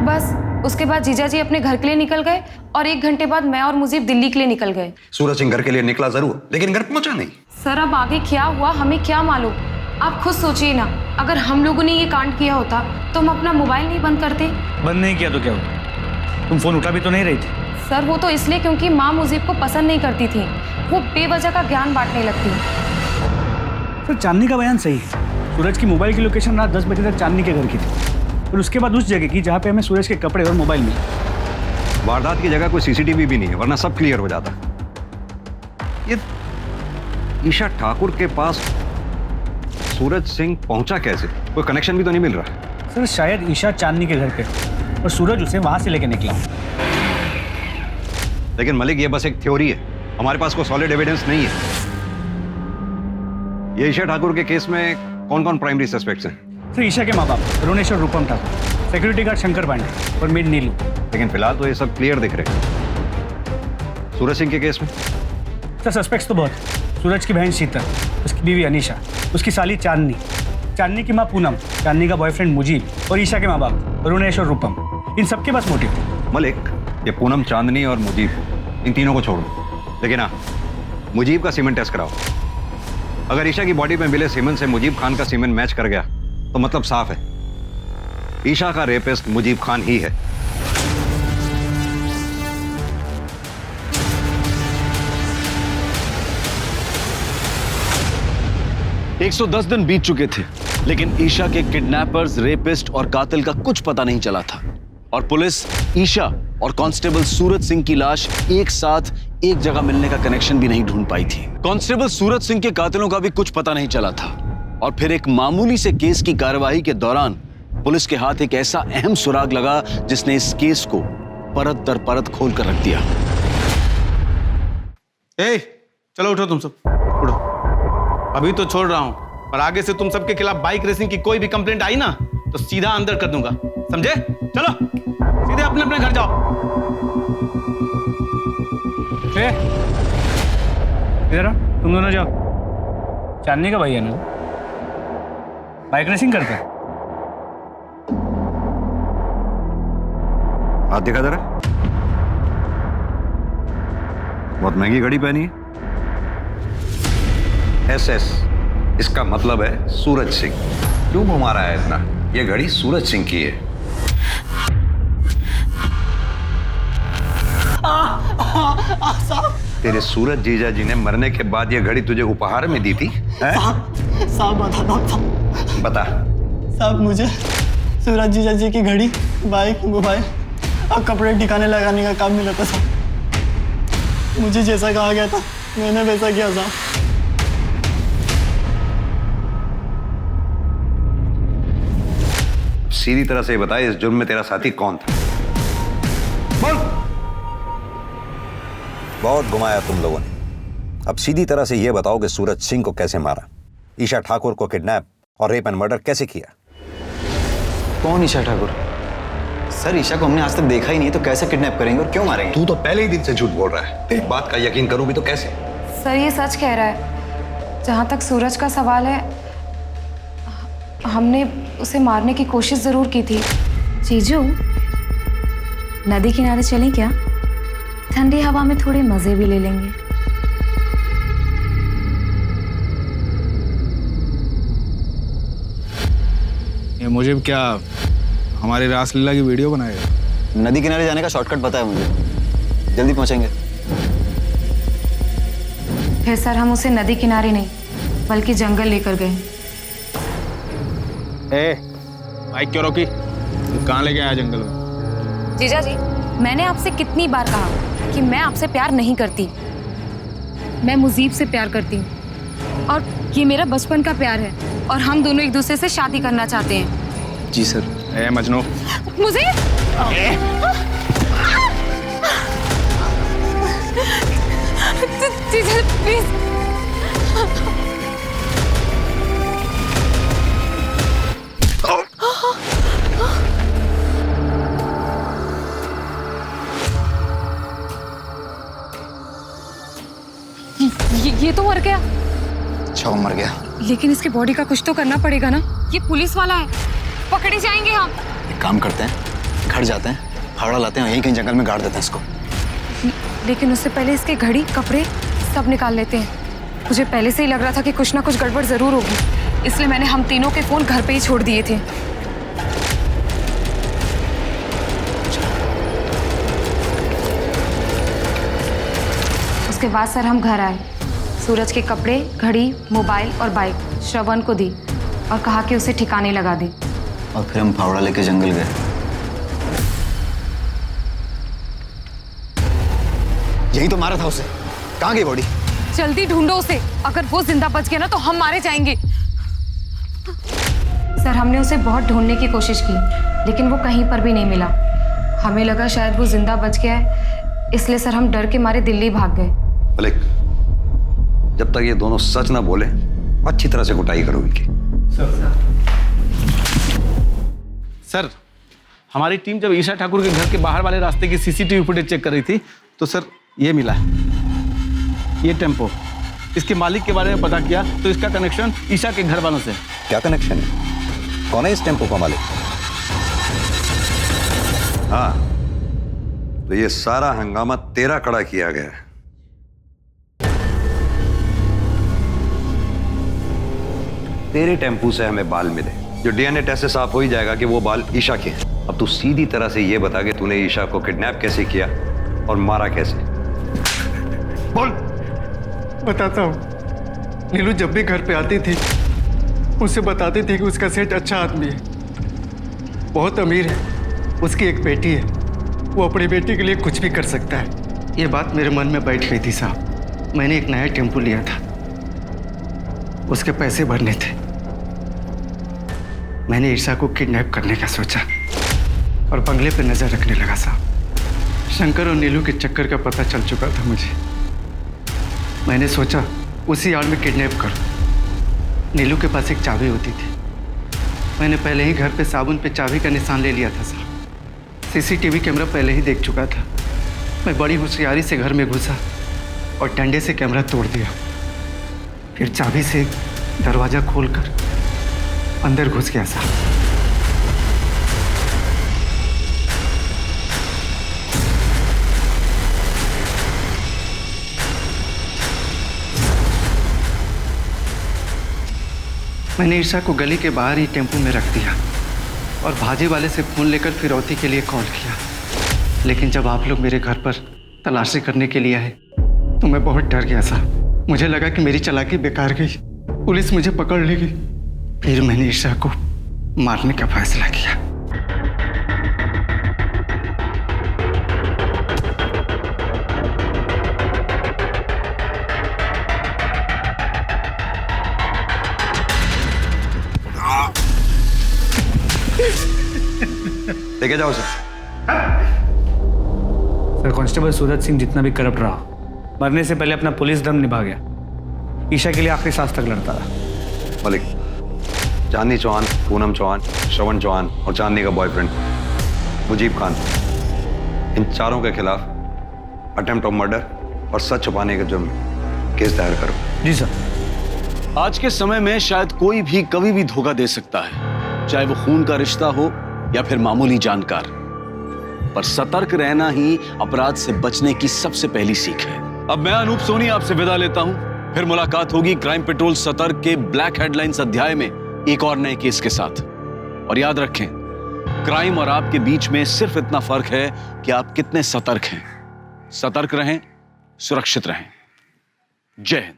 बस उसके बाद जीजा जी अपने घर के लिए निकल गए और 1 घंटे बाद मैं और मुजीब दिल्ली के लिए निकल गए। सूरज सिंह घर के लिए निकला जरूर, लेकिन घर पहुंचा नहीं। सर अब आगे क्या हुआ हमें क्या मालूम, आप खुद सोचिए ना, अगर हम लोगों ने ये कांड किया होता तो हम अपना मोबाइल नहीं बंद करते। बंद नहीं किया तो क्या हुआ? तुम फोन उठा भी तो नहीं रही थी। सर वो तो इसलिए क्योंकि माँ मुजीब को पसंद नहीं करती थी, वो बेवजह का ज्ञान बांटने लगती। तो चांदनी का बयान सही है, सूरज की मोबाइल की लोकेशन रात 10 बजे तक चांदनी के घर की थी और उसके बाद उस जगह की जहाँ पे हमें सूरज के कपड़े और मोबाइल मिले। वारदात की जगह कोई सीसीटीवी भी नहीं है, वरना सब क्लियर हो जाता। ये ईशा ठाकुर के पास सूरज सिंह पहुंचा कैसे? कोई कनेक्शन भी तो नहीं मिल रहा। सर शायद ईशा चांदनी के घर पे और सूरज उसे वहां से लेके निकला। लेकिन मलिक ये बस एक थ्योरी है, हमारे पास कोई सॉलिड एविडेंस नहीं है। ये ईशा ठाकुर के केस में कौन कौन प्राइमरी सस्पेक्ट्स हैं? सर ईशा के माँ बाप अरुणेश और रूपम ठाकुर, सिक्योरिटी गार्ड शंकर पांडे और मेड नीलू। लेकिन फिलहाल तो ये सब क्लियर दिख रहे हैं। सूरज सिंह के केस में सर सस्पेक्ट्स तो बहुत है। सूरज की बहन शीतल, उसकी बीवी अनीशा, उसकी साली चांदनी, चांदनी की माँ पूनम, चांदनी का बॉयफ्रेंड मुजीब और ईशा के माँ बाप अरुणेश और रूपम, इन सबके पास मोटिव थे। मलिक ये पूनम, चांदनी और मुजीब, इन तीनों को छोड़ दो, लेकिन हाँ मुजीब का सीमेंट टेस्ट कराओ। अगर ईशा की बॉडी में मिले सीमेंट से मुजीब खान का सीमेंट मैच कर गया तो मतलब साफ है, ईशा का रेपिस्ट मुजीब खान ही है। एक 110 दिन बीत चुके थे, लेकिन ईशा के किडनैपर्स, रेपिस्ट और कातिल का कुछ पता नहीं चला था और पुलिस ईशा और कांस्टेबल सूरज सिंह की लाश एक साथ एक जगह मिलने का कनेक्शन भी नहीं ढूंढ पाई थी। कांस्टेबल सूरज सिंह के कातिलों का भी कुछ पता नहीं चला था और फिर एक मामूली से केस की कार्यवाही के दौरान पुलिस के हाथ एक ऐसा अहम सुराग लगा जिसने इस केस को परत दर परत खोल कर रख दिया। चलो उठो तुम सब, उठो। अभी तो छोड़ रहा हूं, पर आगे से तुम सबके खिलाफ बाइक रेसिंग की कोई भी कंप्लेंट आई ना तो सीधा अंदर कर दूंगा, समझे? चलो सीधे अपने अपने घर जाओ। इधर आओ, तुम दोनों जाओ। चांदनी का भाई है ना, बाइक रेसिंग करता है। हाथ दिखा जरा। बहुत महंगी घड़ी पहनी है। SS, इसका मतलब है सूरज सिंह। क्यों घुमा रहा है इतना? ये घड़ी सूरज सिंह की है। तेरे सूरज जीजा जी ने मरने के बाद ये घड़ी तुझे उपहार में दी थी? साहब बता। बता। साहब मुझे सूरज जीजा जी की घड़ी, बाइक, मोबाइल और कपड़े ठिकाने लगाने का काम मिला था साहब। मुझे जैसा कहा गया था मैंने वैसा किया साहब। सीधी तरह से बताए, इस जुर्म में तेरा साथी कौन था? बोल। बहुत घुमाया तुम लोगों ने, अब सीधी तरह से यह बताओ कि सूरज सिंह को कैसे मारा, ईशा ठाकुर को किडनैप और रेप एंड मर्डर कैसे किया? कौन ईशा ठाकुर? सर ईशा को हमने आज तक देखा ही नहीं, तो कैसे किडनैप करेंगे और क्यों मारेंगे? तू तो पहले ही दिन से झूठ बोल रहा है, एक बात का यकीन करूं भी तो कैसे? सर ये सच कह रहा है। जहाँ तक सूरज का सवाल है, हमने उसे मारने की कोशिश जरूर की थी। जीजू, नदी किनारे चलें क्या? ठंडी हवा में थोड़े मजे भी ले लेंगे। ये मुझे क्या हमारी रासलीला की वीडियो बनाएगा? नदी किनारे जाने का शॉर्टकट पता है मुझे, जल्दी पहुंचेंगे। फिर सर हम उसे नदी किनारे नहीं बल्कि जंगल लेकर गए। बाइक क्यों रोकी? तू कहाँ लेके आया जंगल में? जीजा जी, मैंने आपसे कितनी बार कहा कि मैं आपसे प्यार नहीं करती, मैं मुजीब से प्यार करती हूँ और ये मेरा बचपन का प्यार है और हम दोनों एक दूसरे से शादी करना चाहते हैं। जी सर। मजनू, मुझे जीजा प्लीज। ये तो मर गया। अच्छा, वो मर गया। लेकिन इसकी बॉडी का कुछ तो करना पड़ेगा ना। ये पुलिस वाला है, पकड़े जाएंगे हम। एक काम करते हैं, घर जाते हैं, फावड़ा लाते हैं, यहीं कहीं जंगल में गाड़ देते हैं इसको। लेकिन उससे पहले इसके घड़ी, कपड़े सब निकाल लेते हैं। मुझे पहले से ही लग रहा था कि कुछ ना कुछ गड़बड़ जरूर होगी, इसलिए मैंने हम तीनों के फोन घर पे ही छोड़ दिए थे। उसके बाद सर हम घर आए, सूरज के कपड़े, घड़ी, मोबाइल और बाइक श्रवण को दी और कहा कि उसे ठिकाने लगा दे। और फिर हम फावड़ा लेके जंगल गए। यही तो मारा था उसे। कहाँ गई बॉडी? जल्दी ढूंढो उसे, अगर वो जिंदा बच गया ना तो हम मारे जाएंगे। सर हमने उसे बहुत ढूंढने की कोशिश की लेकिन वो कहीं पर भी नहीं मिला। हमें लगा शायद वो जिंदा बच गया है, इसलिए सर हम डर के मारे दिल्ली भाग गए। मलिक, जब तक ये दोनों सच ना बोले अच्छी तरह से कुटाई करो इनकी। सर, हमारी टीम जब ईशा ठाकुर के घर के बाहर वाले रास्ते की सीसीटीवी फुटेज चेक कर रही थी तो सर ये मिला है, ये टेम्पो। इसके मालिक के बारे में पता किया तो इसका कनेक्शन ईशा के घर वालों से। क्या कनेक्शन है? कौन है इस टेम्पो का मालिक? हाँ, तो ये सारा हंगामा तेरा खड़ा किया गया है। तेरे टेम्पू से हमें बाल मिले, जो डीएनए टेस्ट से साफ हो ही जाएगा कि वो बाल ईशा के हैं। अब तू सीधी तरह से ये बता कि तूने ईशा को किडनैप कैसे किया और मारा कैसे? बोल। बताता हूँ। नीलू जब भी घर पे आती थी मुझसे बताती थी कि उसका सेठ अच्छा आदमी है, बहुत अमीर है, उसकी एक बेटी है, वो अपनी बेटी के लिए कुछ भी कर सकता है। ये बात मेरे मन में बैठ गई थी साहब। मैंने एक नया टेम्पो लिया था, उसके पैसे भरने थे। मैंने ईशा को किडनैप करने का सोचा और बंगले पे नजर रखने लगा साहब। शंकर और नीलू के चक्कर का पता चल चुका था मुझे। मैंने सोचा उसी आड़ में किडनैप करूं। नीलू के पास एक चाबी होती थी, मैंने पहले ही घर पे साबुन पे चाबी का निशान ले लिया था साहब। सीसीटीवी कैमरा पहले ही देख चुका था। मैं बड़ी होशियारी से घर में घुसा और डंडे से कैमरा तोड़ दिया, फिर चाबी से दरवाजा खोलकर अंदर घुस गया साहब। मैंने ईशा को गली के बाहर ही टेम्पो में रख दिया और भाजी वाले से फोन लेकर फिरौती के लिए कॉल किया। लेकिन जब आप लोग मेरे घर पर तलाशी करने के लिए आए तो मैं बहुत डर गया साहब। मुझे लगा कि मेरी चालाकी बेकार गई, पुलिस मुझे पकड़ लेगी। फिर मैंने ईशा को मारने का फैसला किया। लेके जाओ sir. Sir, constable Suraj Singh जितना भी करप्ट रहा, मरने से पहले अपना पुलिस धर्म निभा गया। ईशा के लिए आखिरी सांस तक लड़ता रहा। मलिक, चांदनी चौहान, पूनम चौहान, श्रवण चौहान और चांदनी का बॉयफ्रेंड मुजीब खान, इन चारों के खिलाफ अटेम्प्ट ऑफ मर्डर और सच छुपाने के जुर्म केस दायर करो। जी सर। आज के समय में शायद कोई भी कभी भी धोखा दे सकता है, चाहे वो खून का रिश्ता हो या फिर मामूली जानकार। पर सतर्क रहना ही अपराध से बचने की सबसे पहली सीख है। अब मैं अनूप सोनी आपसे विदा लेता हूं। फिर मुलाकात होगी क्राइम पेट्रोल सतर्क के ब्लैक हेडलाइंस अध्याय में एक और नए केस के साथ। और याद रखें, क्राइम और आपके बीच में सिर्फ इतना फर्क है कि आप कितने सतर्क हैं। सतर्क रहें, सुरक्षित रहें। जय हिंद।